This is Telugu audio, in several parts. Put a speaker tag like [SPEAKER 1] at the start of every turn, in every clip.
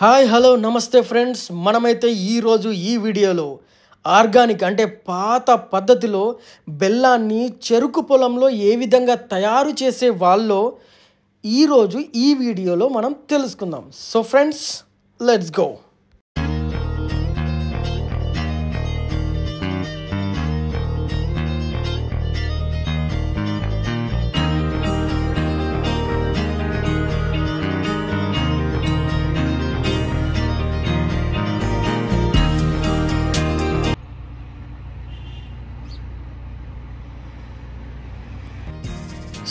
[SPEAKER 1] హాయ్ హలో నమస్తే ఫ్రెండ్స్, మనమైతే ఈరోజు ఈ వీడియోలో ఆర్గానిక్ అంటే పాత పద్ధతిలో బెల్లాన్ని చెరుకు పొలంలో ఏ విధంగా తయారు చేసే వాళ్ళో ఈరోజు ఈ వీడియోలో మనం తెలుసుకుందాం. So friends, let's go.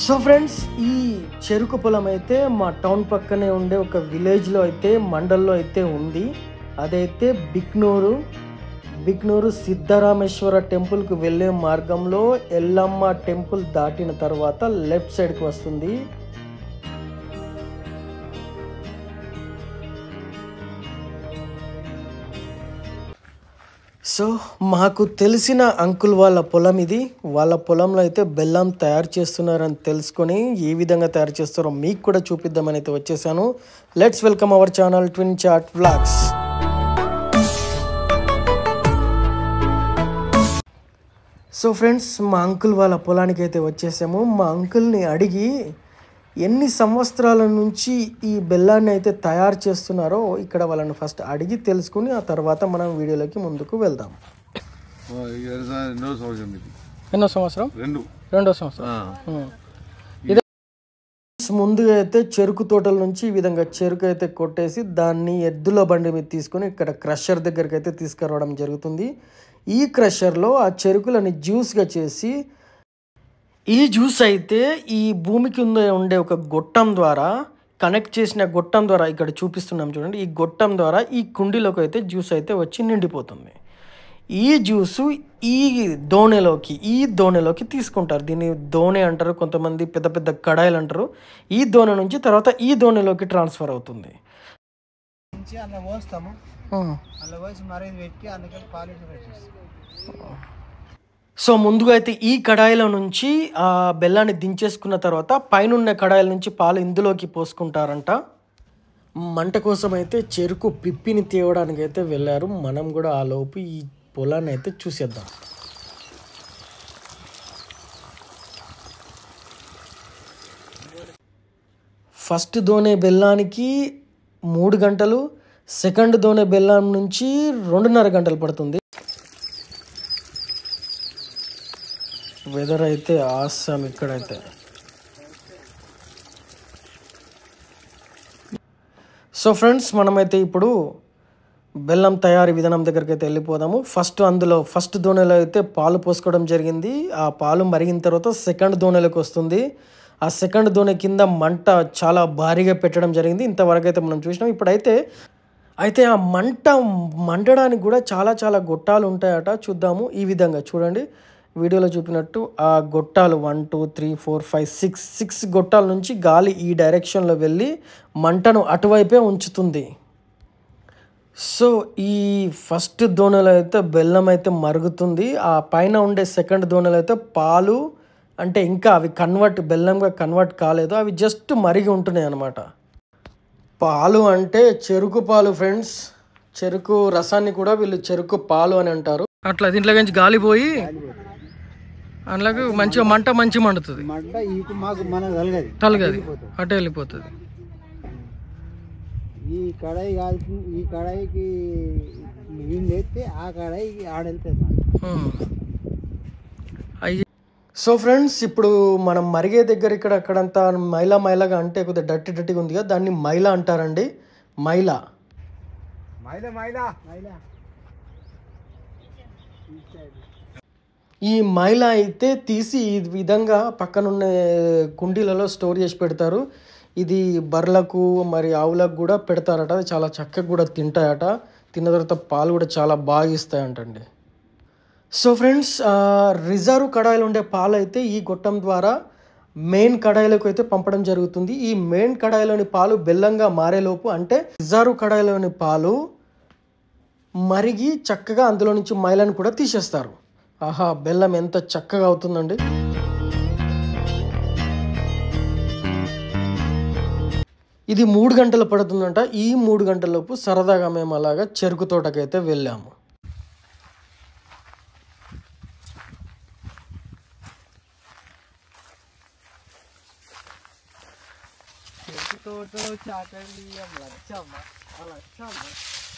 [SPEAKER 1] So friends, ఈ చెరుకు పొలం అయితే మా టౌన్ పక్కనే ఉండే ఒక విలేజ్లో అయితే మండల్లో అయితే ఉంది. అదైతే బిక్నూరు సిద్ధరామేశ్వర టెంపుల్కి వెళ్ళే మార్గంలో ఎల్లమ్మ టెంపుల్ దాటిన తర్వాత లెఫ్ట్ సైడ్కి వస్తుంది. సో మాకు తెలిసిన అంకుల్ వాళ్ళ పొలం ఇది. వాళ్ళ పొలంలో అయితే బెల్లం తయారు చేస్తున్నారని తెలుసుకొని ఏ విధంగా తయారు చేస్తారో మీకు కూడా చూపిద్దామని అయితే వచ్చేసాను. Let's welcome our channel twin chat vlogs. So friends, మా అంకుల్ వాళ్ళ పొలానికి అయితే వచ్చేసాము. మా అంకుల్ని అడిగి ఎన్ని సంవత్సరాల నుంచి ఈ బెల్లాన్ని అయితే తయారు చేస్తున్నారో ఇక్కడ వాళ్ళని ఫస్ట్ అడిగి తెలుసుకుని ఆ తర్వాత మనం వీడియోలోకి ముందుకు వెళ్దాం. ఎన్నో సంవత్సరం? రెండో సంవత్సరం. ఇదే ముందుగా అయితే చెరుకు తోటల నుంచి ఈ విధంగా చెరుకు అయితే కొట్టేసి దాన్ని ఎద్దుల బండి మీద తీసుకొని ఇక్కడ క్రషర్ దగ్గరికి అయితే తీసుకురావడం జరుగుతుంది. ఈ క్రషర్లో ఆ చెరుకులని జ్యూస్గా చేసి ఈ జ్యూస్ అయితే ఈ భూమి కింద ఉండే ఒక గొట్టం ద్వారా కనెక్ట్ చేసిన గొట్టం ద్వారా ఇక్కడ చూపిస్తున్నాం చూడండి. ఈ గొట్టం ద్వారా ఈ కుండీలోకి అయితే జ్యూస్ అయితే వచ్చి నిండిపోతుంది. ఈ జ్యూసు ఈ దోణెలోకి తీసుకుంటారు. దీన్ని దోణె అంటారు, కొంతమంది పెద్ద పెద్ద కడాయిలు అంటారు. ఈ దోణె నుంచి తర్వాత ఈ దోణెలోకి ట్రాన్స్ఫర్ అవుతుంది. సో ముందుగా అయితే ఈ కడాయిలో నుంచి ఆ బెల్లాన్ని దించేసుకున్న తర్వాత పైన కడాయిల నుంచి పాలు ఇందులోకి పోసుకుంటారంట. మంట కోసం అయితే చెరుకు పిప్పిని తేవడానికి అయితే వెళ్ళారు. మనం కూడా ఆ లోపు ఈ పొలాన్ని అయితే చూసేద్దాం. ఫస్ట్ దోణె బెల్లానికి 3 గంటలు, సెకండ్ దోణె బెల్లం నుంచి 2.5 గంటలు పడుతుంది. వెదర్ అయితే ఆసమ్ ఇక్కడైతే. సో ఫ్రెండ్స్, మనమైతే ఇప్పుడు బెల్లం తయారీ విధానం దగ్గరికి అయితే వెళ్ళిపోదాము. ఫస్ట్ దోణెలో అయితే పాలు పోసుకోవడం జరిగింది. ఆ పాలు మరిగిన తర్వాత సెకండ్ దోణెలోకి వస్తుంది. ఆ సెకండ్ దోణె కింద మంట చాలా భారీగా పెట్టడం జరిగింది. ఇంతవరకు అయితే మనం చూసినాం. ఇప్పుడైతే ఆ మండడానికి కూడా చాలా గొట్టాలు ఉంటాయట. చూద్దాము. ఈ విధంగా చూడండి, వీడియోలో చూపినట్టు ఆ గొట్టాలు 1 2 3 4 5 6 గొట్టాల నుంచి గాలి ఈ డైరెక్షన్లో వెళ్ళి మంటను అటువైపే ఉంచుతుంది. సో ఈ ఫస్ట్ దోణెలో అయితే బెల్లం అయితే మరుగుతుంది. ఆ పైన ఉండే సెకండ్ దోణెలో అయితే పాలు అంటే ఇంకా అవి బెల్లంగా కన్వర్ట్ కాలేదు, అవి జస్ట్ మరిగి ఉంటున్నాయి అన్నమాట. పాలు అంటే చెరుకు పాలు ఫ్రెండ్స్. చెరుకు రసాన్ని కూడా వీళ్ళు చెరుకు పాలు అని అంటారు. అట్లా దీంట్లో నుంచి గాలి పోయి అందులోకి మంచిగా మంట మండుతుంది. తలగది అటే వెళ్ళిపోతుంది.
[SPEAKER 2] ఈ కడాయి కాదు, ఈ కడాయికి నీళ్ళు వేస్తే ఆ కడాయికి ఆడెళ్తుంది.
[SPEAKER 1] సో ఫ్రెండ్స్, ఇప్పుడు మనం మరిగే దగ్గర అక్కడంతా మైలాగా అంటే కొద్దిగా డట్టిగా ఉంది కదా, దాన్ని మైలా అంటారండి. మైలా. ఈ మైలా అయితే తీసి ఈ విధంగా పక్కనున్న కుండీలలో స్టోర్ చేసి పెడతారు. ఇది బర్రెలకు మరి ఆవులకు కూడా పెడతారట. చాలా చక్కగా కూడా తింటాయట. తిన్న తర్వాత పాలు కూడా చాలా బాగా ఇస్తాయంటండి. సో ఫ్రెండ్స్, రిజర్వ్ కడాయిలో ఉండే పాలు అయితే ఈ గొట్టం ద్వారా మెయిన్ కడాయిలకు అయితే పంపడం జరుగుతుంది. ఈ మెయిన్ కడాయిలోని పాలు బెల్లంగా మారేలోపు అంటే రిజర్వ్ కడాయిలోని పాలు మరిగి చక్కగా అందులో నుంచి మైలను కూడా తీసేస్తారు. ఆహా, బెల్లం ఎంత చక్కగా అవుతుందండి. ఇది 3 గంటలు పడుతుందంట. ఈ 3 గంటలలోపు సరదాగా మేము అలాగా చెరుకు తోటకైతే వెళ్ళాము.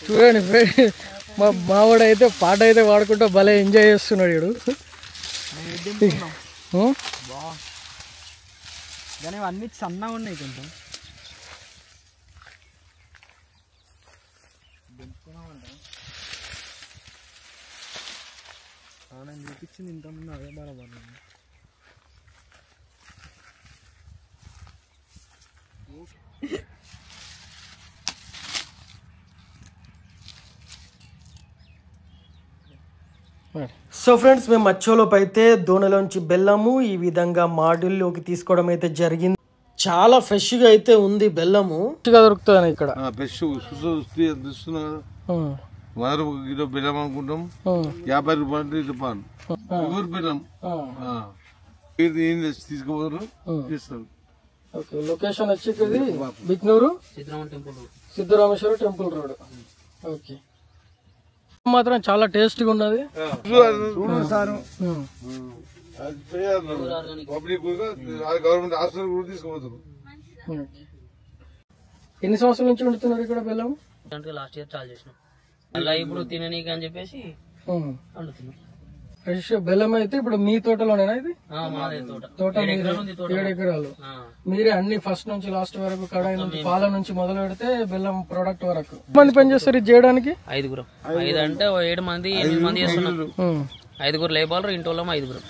[SPEAKER 1] చూడండి మా మావాడు అయితే పాట అయితే వాడుకుంటూ భలే ఎంజాయ్ చేస్తున్నాడు వీడు.
[SPEAKER 2] కానీ అన్ని సన్నగా ఉన్నాయి కొంచెం. నేను చూపించింది ఇంతకుముందు అదే బరాబర్. సో ఫ్రెండ్స్, మేము మచ్చోలోపు అయితే దోణలోంచి బెల్లము ఈ విధంగా మాడ్యూల్లోకి తీసుకోవడం అయితే జరిగింది. చాలా ఫ్రెష్గా అయితే ఉంది బెల్లము. దొరుకుతుంది ఇక్కడ
[SPEAKER 3] ఫ్రెష్ కిలో బెల్లం అనుకుంటాం 50 రూపాయలు పాన్ బెల్లం తీసుకోపోతారు చేస్తారు.
[SPEAKER 1] లొకేషన్ వచ్చి Bhiknoor Siddharameshwara temple road. Okay, మాత్రం చాలా టేస్టీగా ఉన్నది.
[SPEAKER 3] గవర్నమెంట్ హాస్పిటల్ కూడా తీసుకోపోతారు.
[SPEAKER 1] ఎన్ని సంవత్సరాల నుంచి వండుతున్నారు ఇక్కడ బెల్లం?
[SPEAKER 4] లాస్ట్ ఇయర్ చాలు చేసినాం, అలా ఇప్పుడు తిననీకి అని చెప్పేసి వండుతున్నాం.
[SPEAKER 1] ఫ్రెష్ బెల్లం అయితే ఇప్పుడు మీ తోటలోనేనా ఇది?
[SPEAKER 4] మాదే
[SPEAKER 1] తోట 7 ఎకరాలు. మీరే అన్ని ఫస్ట్ నుంచి లాస్ట్ వరకు కడాయి నుంచి పాల నుంచి మొదలు పెడితే బెల్లం ప్రొడక్ట్ వరకు. మంది పని చేస్తారు ఇది చేయడానికి?
[SPEAKER 4] 5 అంటే 7 మంది 8 మంది చేస్తున్నాం. 5 లేబర్లు, ఇంట్లో 5.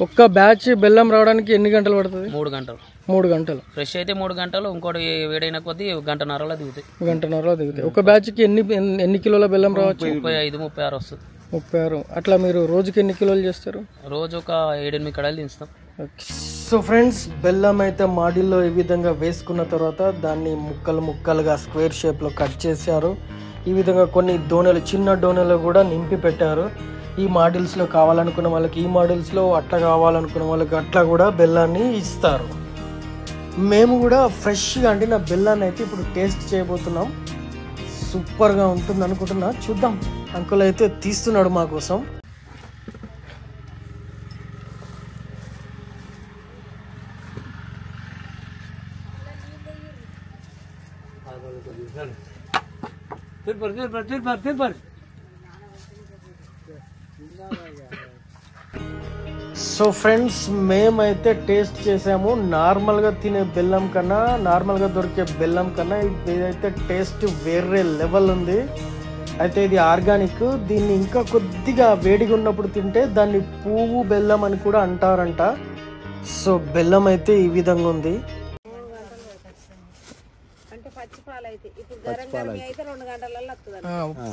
[SPEAKER 1] ఒక్క బ్యాచ్ బెల్లం రావడానికి ఎన్ని గంటలు పడుతుంది?
[SPEAKER 4] 3 గంటలు.
[SPEAKER 1] 3 గంటలు
[SPEAKER 4] ఫ్రెష్ అయితే 3 గంటలు, ఇంకోటి వేడైన కొద్దీ 1.5 గంటలో దిగుతాయి.
[SPEAKER 1] 1.5 దిగుతాయి. ఒక బ్యాచ్ కి ఎన్ని కిలోల బెల్లం రావచ్చు?
[SPEAKER 4] 35-36 వస్తుంది.
[SPEAKER 1] 36. అట్లా మీరు రోజుకి ఎన్ని కిలోలు చేస్తారు?
[SPEAKER 4] రోజు ఒక 7-8 కడాయిలు దించుతాం.
[SPEAKER 1] సో ఫ్రెండ్స్, బెల్లం అయితే మాడిల్లో ఈ విధంగా వేసుకున్న తర్వాత దాన్ని ముక్కలుగా స్క్వేర్ షేప్ లో కట్ చేశారు. ఈ విధంగా కొన్ని దోణలు, చిన్న డోనెలు కూడా నింపి పెట్టారు. ఈ మాడిల్స్ లో కావాలనుకున్న వాళ్ళకి ఈ మాడిల్స్ లో, అట్లా కావాలనుకున్న వాళ్ళకి అట్లా కూడా బెల్లాన్ని ఇస్తారు. మేము కూడా ఫ్రెష్గా అండిన బెల్లాన్ని అయితే ఇప్పుడు టేస్ట్ చేయబోతున్నాం. సూపర్గా ఉంటుంది అనుకుంటున్నా. చూద్దాం. అంకుల్ అయితే తీస్తున్నాడు మా కోసం. సో ఫ్రెండ్స్, మేమైతే టేస్ట్ చేసాము. నార్మల్గా తినే బెల్లం కన్నా, నార్మల్గా దొరికే బెల్లం కన్నా ఇదైతే టేస్ట్ వేరే లెవెల్ ఉంది. అయితే ఇది ఆర్గానిక్. దీన్ని ఇంకా కొద్దిగా వేడిగా ఉన్నప్పుడు తింటే దాన్ని పువ్వు బెల్లం అని కూడా అంటారంట. సో బెల్లం అయితే ఈ విధంగా ఉంది.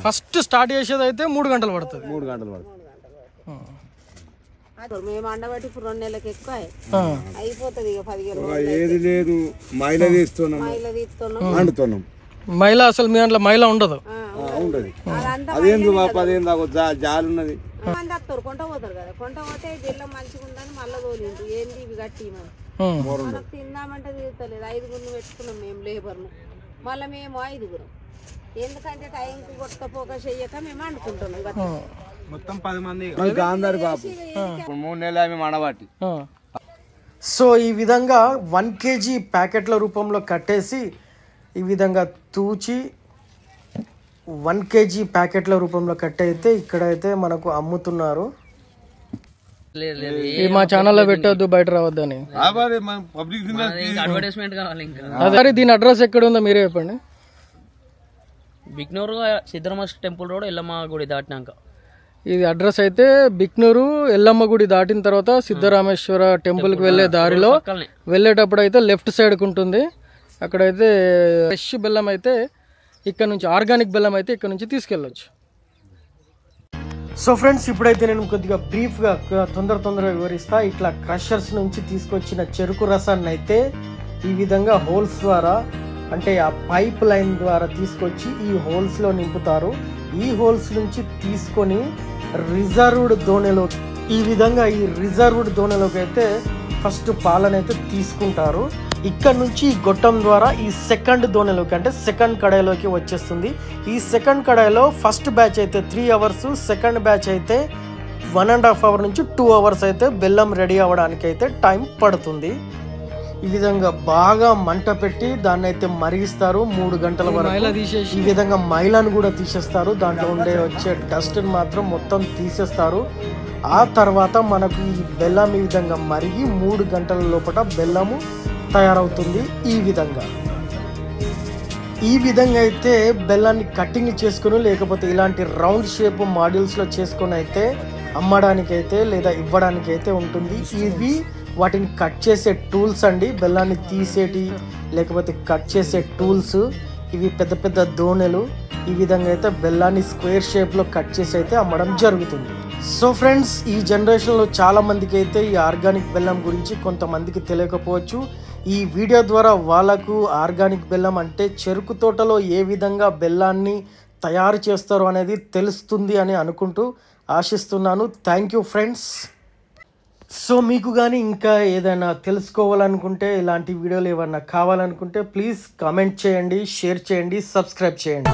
[SPEAKER 1] ఫస్ట్ స్టార్ట్ చేసేది అయితే 3 గంటలు పడుతుంది.
[SPEAKER 2] 3 గంటలు పడుతుంది. మేము అండబట్టి ఇప్పుడు 2 నెలలకు ఎక్కువ అయిపోతుంది. ఇక 15 ఏది లేదు. మైల తీస్తున్నాం, అండుతున్నాం.
[SPEAKER 1] మైల అసలు మీ దాంట్లో మైల ఉండదు.
[SPEAKER 2] ఉండదు. అదేందు అదేం జాలు ఉన్నది. మంది వస్తారు, కొంట పోతారు కదా. కొంట పోతే బెల్లం మంచిగా ఉందని మళ్ళీ తోలిండు. ఏంది ఇవి గట్టి మనకు తిందామంటే తీరుతలేదు. 5 పెట్టుకున్నాం మేము లేబర్ను. మళ్ళీ మేము 5. ఎందుకంటే టైంకి కొట్టకపోక చెయ్యక మేము అండుకుంటున్నాం. మొత్తం 10 మంది గాంధారి బాబు 3 నెలలు మేము అండబట్టి.
[SPEAKER 1] సో ఈ విధంగా 1 kg ప్యాకెట్ల రూపంలో కట్టేసి ఈ విధంగా తూచి 1 kg ప్యాకెట్ల రూపంలో కట్టయితే ఇక్కడైతే మనకు అమ్ముతున్నారు. మా ఛానల్లో పెట్టొద్దు, బయట రావద్దని.
[SPEAKER 4] అడ్వర్టైజ్మెంట్ కావాలి. ఇంకా
[SPEAKER 1] అదే దీని అడ్రస్ ఎక్కడ ఉందో మీరే చెప్పండి.
[SPEAKER 4] బిక్నూరు సిద్ధరామేశ్వర టెంపుల్ రోడ్, ఎల్లమ్మ గుడి దాటినాక.
[SPEAKER 1] ఇది అడ్రస్ అయితే బిక్నూరు ఎల్లమ్మ గుడి దాటిన తర్వాత సిద్ధరామేశ్వర టెంపుల్కి వెళ్ళే దారిలో వెళ్ళేటప్పుడు అయితే లెఫ్ట్ సైడ్కి ఉంటుంది. అక్కడైతే ఫ్రెష్ బెల్లం అయితే ఇక్కడ నుంచి, ఆర్గానిక్ బెల్లం అయితే ఇక్కడ నుంచి తీసుకెళ్ళొచ్చు. సో ఫ్రెండ్స్, ఇప్పుడైతే నేను కొద్దిగా బ్రీఫ్గా తొందరగా వివరిస్తా. ఇట్లా క్రషర్స్ నుంచి తీసుకొచ్చిన చెరుకు రసాన్ని అయితే ఈ విధంగా హోల్స్ ద్వారా, అంటే ఆ పైప్ లైన్ ద్వారా తీసుకొచ్చి ఈ హోల్స్లో నింపుతారు. ఈ హోల్స్ నుంచి తీసుకొని రిజర్వ్డ్ దోణెలో, ఈ విధంగా ఈ రిజర్వ్డ్ దోణెలోకి అయితే ఫస్ట్ పాలనైతే తీసుకుంటారు. ఇక్కడ నుంచి ఈ గొట్టం ద్వారా ఈ సెకండ్ దోణిలోకి అంటే సెకండ్ కడాయిలోకి వచ్చేస్తుంది. ఈ సెకండ్ కడాయిలో ఫస్ట్ బ్యాచ్ అయితే 3 అవర్స్, సెకండ్ బ్యాచ్ అయితే 1.5 అవర్ నుంచి 2 అవర్స్ అయితే బెల్లం రెడీ అవ్వడానికి అయితే టైం పడుతుంది. ఈ విధంగా బాగా మంట పెట్టి దాన్ని అయితే మరిగిస్తారు 3 గంటల వరకు. ఈ విధంగా మైలను కూడా తీసేస్తారు, దాంట్లో ఉండే వచ్చే డస్ట్ మాత్రం మొత్తం తీసేస్తారు. ఆ తర్వాత మనకు ఈ బెల్లం ఈ విధంగా మరిగి 3 గంటల లోపల బెల్లము తయారవుతుంది. ఈ విధంగా అయితే బెల్లాన్ని కటింగ్ చేసుకుని లేకపోతే ఇలాంటి రౌండ్ షేప్ మాడ్యూల్స్లో చేసుకుని అయితే అమ్మడానికి అయితే లేదా ఇవ్వడానికి అయితే ఉంటుంది. ఇవి వాటిని కట్ చేసే టూల్స్ అండి, బెల్లాన్ని తీసేటి లేకపోతే కట్ చేసే టూల్స్. ఇవి పెద్ద పెద్ద దోణెలు. ఈ విధంగా అయితే బెల్లాన్ని స్క్వేర్ షేప్లో కట్ చేసి అయితే అమ్మడం జరుగుతుంది. సో ఫ్రెండ్స్, ఈ జనరేషన్లో చాలా మందికి అయితే ఈ ఆర్గానిక్ బెల్లం గురించి కొంతమందికి తెలియకపోవచ్చు. ఈ వీడియో ద్వారా వాళ్ళకు ఆర్గానిక్ బెల్లం అంటే చెరుకు తోటలో ఏ విధంగా బెల్లాన్ని తయారు చేస్తారు అనేది తెలుస్తుంది అని అనుకుంటూ ఆశిస్తున్నాను. Thank you friends. సో మీకు కానీ ఇంకా ఏదైనా తెలుసుకోవాలనుకుంటే, ఇలాంటి వీడియోలు ఏమన్నా కావాలనుకుంటే ప్లీజ్ కామెంట్ చేయండి, షేర్ చేయండి, సబ్స్క్రైబ్ చేయండి.